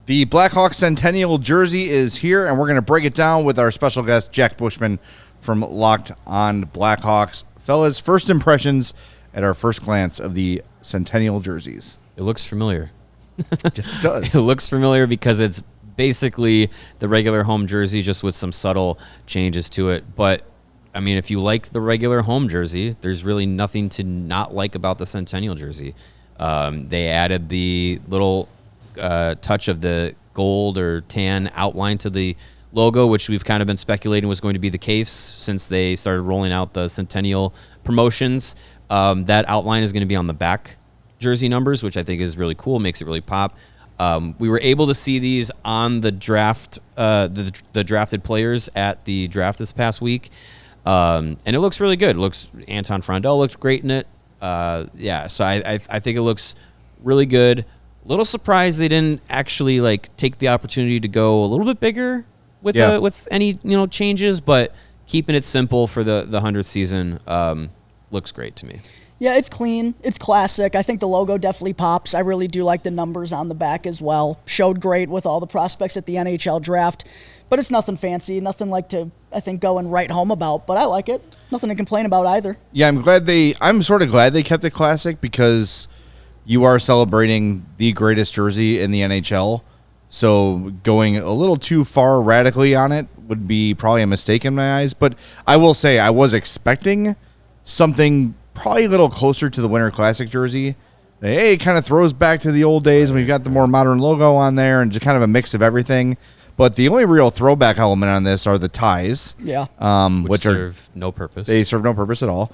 The Blackhawks Centennial Jersey is here, and we're going to break it down with our special guest, Jack Bushman from Locked on Blackhawks. Fellas, first impressions at our first glance of the Centennial jerseys. It looks familiar. It just does. It looks familiar because it's basically the regular home jersey, just with some subtle changes to it. But, I mean, if you like the regular home jersey, there's really nothing to not like about the Centennial jersey. They added the little touch of the gold or tan outline to the logo, which we've kind of been speculating was going to be the case since they started rolling out the Centennial promotions. That outline is going to be on the back jersey numbers, which I think is really cool, makes it really pop. We were able to see these on the draft, the drafted players at the draft this past week, and it looks really good. It looks Anton Frondell looked great in it. So I think it looks really good. Little surprised they didn't actually take the opportunity to go a little bit bigger with any changes, but keeping it simple for the 100th season looks great to me. Yeah, it's clean. It's classic. I think the logo definitely pops. I really do like the numbers on the back as well. Showed great with all the prospects at the NHL draft, but it's nothing fancy, nothing to go and write home about, but I like it. Nothing to complain about either. Yeah, I'm sort of glad they kept it classic because you are celebrating the greatest jersey in the NHL. So going a little too far radically on it would be probably a mistake in my eyes. But I will say I was expecting something probably a little closer to the Winter Classic jersey. Hey, it kind of throws back to the old days when we've got the more modern logo on there and just kind of a mix of everything. But the only real throwback element on this are the ties. Yeah. Which serve no purpose. They serve no purpose at all.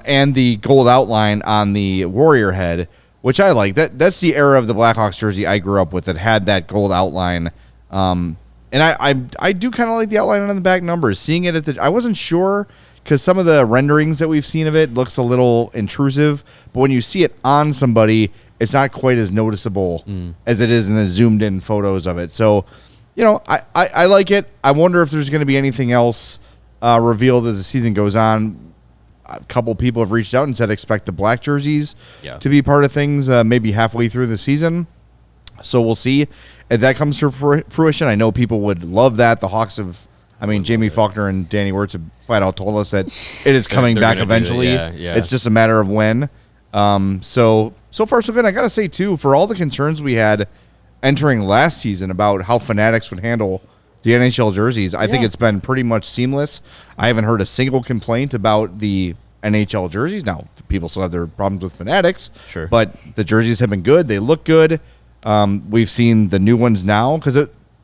And the gold outline on the Warrior head, which I like. That's the era of the Blackhawks jersey I grew up with that had that gold outline. And I do kind of like the outline on the back numbers. Seeing it I wasn't sure because some of the renderings that we've seen of it looks a little intrusive. But when you see it on somebody, it's not quite as noticeable as it is in the zoomed in photos of it. So, I like it. I wonder if there's going to be anything else revealed as the season goes on. A couple people have reached out and said expect the black jerseys to be part of things maybe halfway through the season. So we'll see if that comes to fruition. I know people would love that. The Hawks Jamie Faulkner and Danny Wirtz have flat out told us that it is coming back eventually. It's just a matter of when. So far so good. I got to say, too, for all the concerns we had entering last season about how Fanatics would handle the NHL jerseys, I think it's been pretty much seamless. I haven't heard a single complaint about the NHL jerseys. Now, people still have their problems with Fanatics, sure, but the jerseys have been good. They look good. We've seen the new ones now because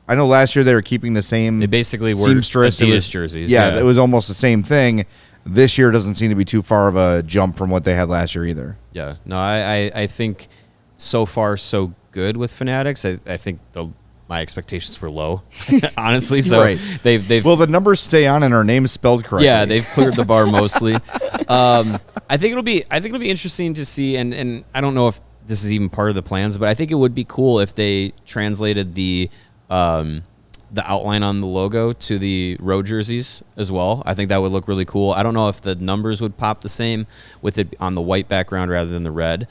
I know last year they were keeping the same. They basically were seamstress. Adidas jerseys. Yeah, it was almost the same thing. This year doesn't seem to be too far of a jump from what they had last year either. Yeah, no, I think so far so good with Fanatics. I think my expectations were low, honestly. So right. they've the numbers stay on and our name's spelled correctly. Yeah, they've cleared the bar mostly. I think it'll be interesting to see, and I don't know if this is even part of the plans, but I think it would be cool if they translated the outline on the logo to the road jerseys as well. I think that would look really cool. I don't know if the numbers would pop the same with it on the white background rather than the red.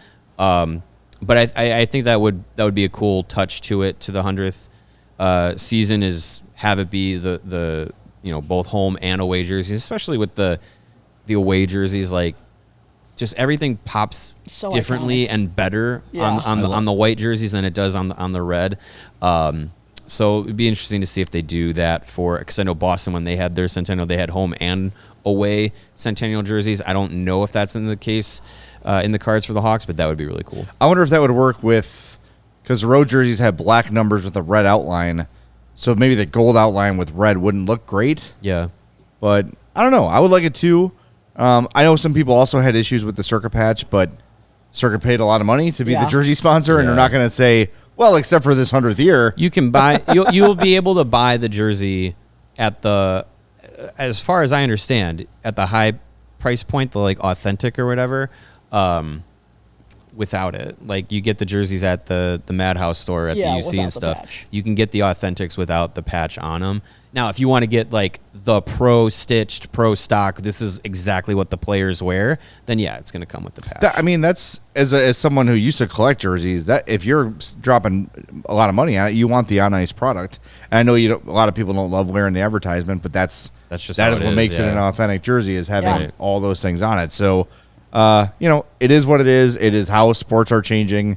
But I think that would be a cool touch to it, to the 100th season, is have it be the both home and away jerseys, especially with the away jerseys. Just everything pops so differently iconic. And better on the white jerseys than it does on the red. So it'd be interesting to see if they do that because I know Boston, when they had their Centennial, they had home and away Centennial jerseys. I don't know if that's in the case in the cards for the Hawks, but that would be really cool. I wonder if that would work because the road jerseys have black numbers with a red outline, so maybe the gold outline with red wouldn't look great. Yeah. But I don't know. I would like it too. I know some people also had issues with the Circa patch, but Circa paid a lot of money to be the jersey sponsor, and they're not going to say, well, except for this 100th year. You can buy. You'll be able to buy the jersey at the, as far as I understand, at the high price point, the authentic or whatever. without it. Like you get the jerseys at the Madhouse store at the UC without and the stuff. patch. You can get the Authentics without the patch on them. Now, if you want to get like the pro stitched, pro stock, this is exactly what the players wear, then yeah, it's going to come with the patch. That's as someone who used to collect jerseys, that if you're dropping a lot of money on it, you want the on ice product. And I know a lot of people don't love wearing the advertisement, but that just is how what it is, makes it yeah. an authentic jersey, is having Yeah. all those things on it. So, it is what it is. It is how sports are changing.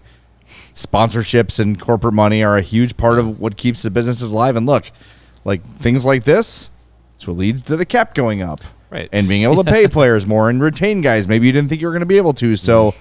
Sponsorships and corporate money are a huge part of what keeps the businesses alive. And look, like things like this, it's what leads to the cap going up. Right. And being able to pay players more and retain guys maybe you didn't think you were going to be able to. So,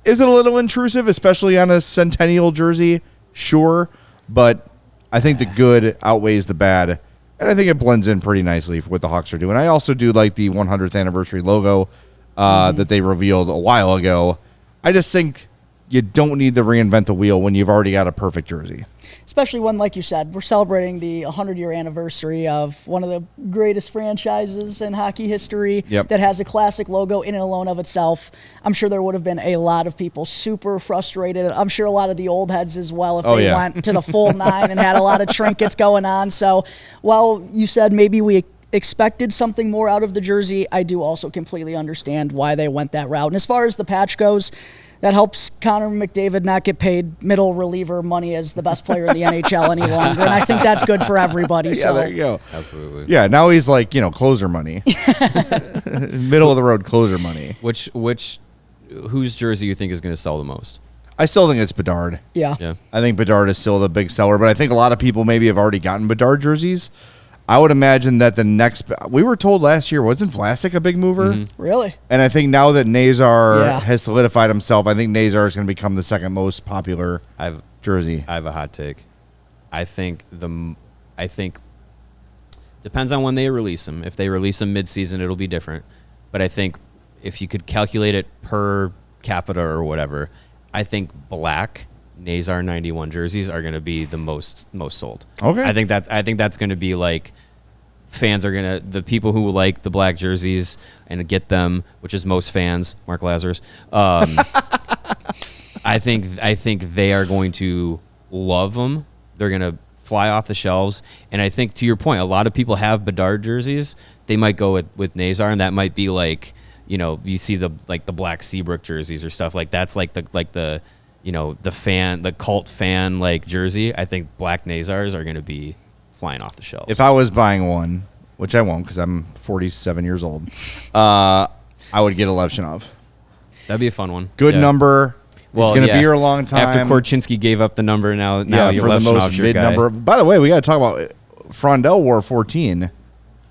is it a little intrusive, especially on a Centennial jersey? Sure. But I think the good outweighs the bad. And I think it blends in pretty nicely for what the Hawks are doing. I also do like the 100th anniversary logo that they revealed a while ago. I just think you don't need to reinvent the wheel when you've already got a perfect jersey. Especially when, like you said, we're celebrating the 100-year anniversary of one of the greatest franchises in hockey history that has a classic logo in and alone of itself. I'm sure there would have been a lot of people super frustrated. I'm sure a lot of the old heads as well if they went to the full 9 and had a lot of trinkets going on. So while you said maybe we expected something more out of the jersey, I do also completely understand why they went that route. And as far as the patch goes, that helps Connor McDavid not get paid middle reliever money as the best player in the NHL any longer. And I think that's good for everybody. Yeah, there you go. Absolutely. Yeah, now he's like, closer money. Middle of the road closer money. Whose jersey you think is going to sell the most? I still think it's Bedard. Yeah. I think Bedard is still the big seller, but I think a lot of people maybe have already gotten Bedard jerseys. I would imagine that the next... We were told last year, wasn't Vlasic a big mover? Mm-hmm. Really? And I think now that Nazar has solidified himself, I think Nazar is going to become the second most popular jersey. I have a hot take. I think depends on when they release them. If they release them mid-season, it'll be different. But I think if you could calculate it per capita or whatever, I think black Nazar 91 jerseys are going to be the most sold. Okay. I think that's going to be like fans are going to, the people who like the black jerseys and get them, which is most fans, Mark Lazarus. I think they are going to love them. They're going to fly off the shelves. And I think to your point, a lot of people have Bedard jerseys. They might go with Nazar, and that might be like, you see the black Seabrook jerseys or stuff like that's like the the cult fan like jersey. I think black Nazars are going to be flying off the shelves. If I was buying one, which I won't because I'm 47 years old, I would get a Levchinov. That'd be a fun one. Good number. Well, it's going to be here a long time. After Korchinski gave up the number, now you're for the most mid number. By the way, we got to talk about Frondell wore 14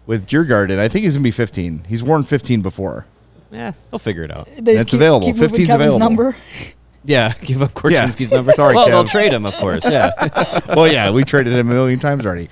with Djurgården, and I think he's going to be 15. He's worn 15 before. Yeah, he'll figure it out. It's available. 15's available. Number. Yeah, give up Korchinski's number. Sorry, well, Kev. they'll trade him, of course. Yeah. Well, yeah, we traded him a million times already.